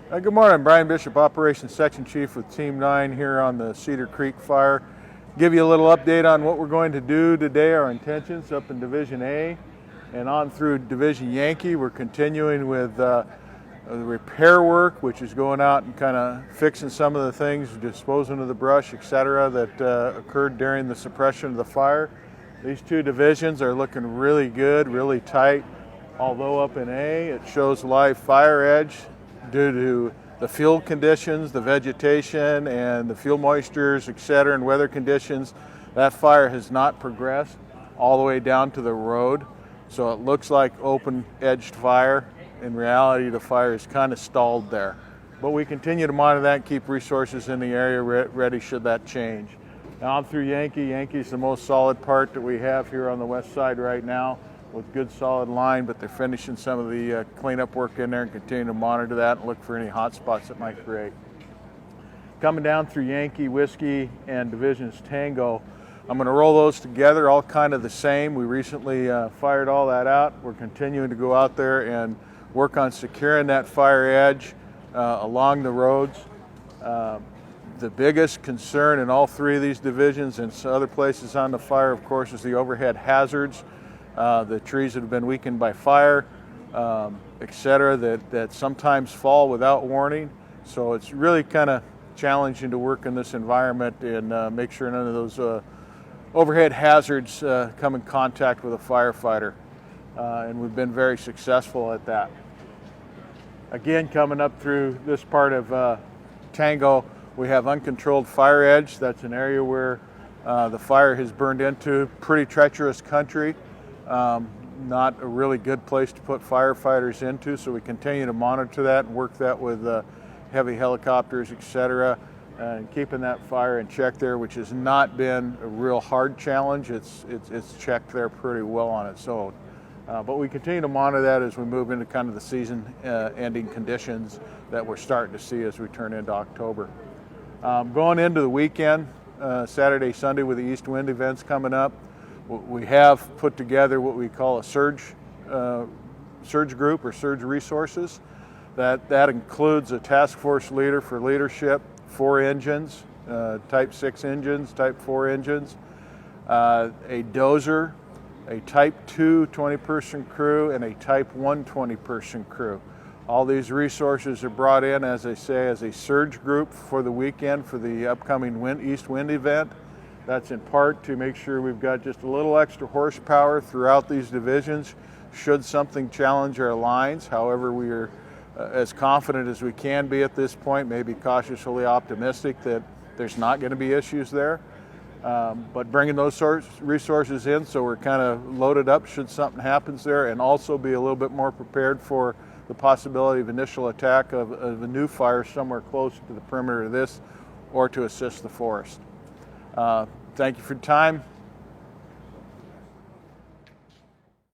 Good morning, I'm Brian Bishop, Operations Section Chief with Team 9 here on the Cedar Creek fire. Give you a little update on what we're going to do today, our intentions up in Division A and on through Division Yankee. We're continuing with the repair work, which is going out and kind of fixing some of the things, disposing of the brush, etc., that occurred during the suppression of the fire. These two divisions are looking really good, really tight. Although up in A, it shows live fire edge due to the field conditions, the vegetation, and the fuel moistures, etc., and weather conditions. That fire has not progressed all the way down to the road. So it looks like open-edged fire. In reality, the fire is kind of stalled there. But we continue to monitor that and keep resources in the area ready should that change. Now on through Yankee. Yankee is the most solid part that we have here on the west side right now, with good solid line, but they're finishing some of the cleanup work in there and continue to monitor that and look for any hot spots that might create. Coming down through Yankee, Whiskey, and Divisions Tango, I'm going to roll those together, all kind of the same. We recently fired all that out. We're continuing to go out there and work on securing that fire edge along the roads. The biggest concern in all three of these divisions and some other places on the fire, of course, is the overhead hazards. The trees that have been weakened by fire, etc., that sometimes fall without warning. So it's really kind of challenging to work in this environment and make sure none of those overhead hazards come in contact with a firefighter. And we've been very successful at that. Again, coming up through this part of Tango, we have uncontrolled fire edge. That's an area where the fire has burned into pretty treacherous country. Not a really good place to put firefighters into, so we continue to monitor that and work that with heavy helicopters, etc., and keeping that fire in check there, which has not been a real hard challenge. It's checked there pretty well on its own. But we continue to monitor that as we move into kind of the season ending conditions that we're starting to see as we turn into October. Going into the weekend, Saturday, Sunday, with the east wind events coming up, we have put together what we call a surge group or surge resources. That includes a task force leader for leadership, 4 engines, type 6 engines, type 4 engines, a dozer, a type 2 20-person crew, and a type 1 20-person crew. All these resources are brought in, as I say, as a surge group for the weekend for the upcoming east wind event. That's in part to make sure we've got just a little extra horsepower throughout these divisions should something challenge our lines. However, we are as confident as we can be at this point, maybe cautiously optimistic that there's not going to be issues there. But bringing those resources in so we're kind of loaded up should something happens there, and also be a little bit more prepared for the possibility of initial attack of a new fire somewhere close to the perimeter of this or to assist the forest. Thank you for your time.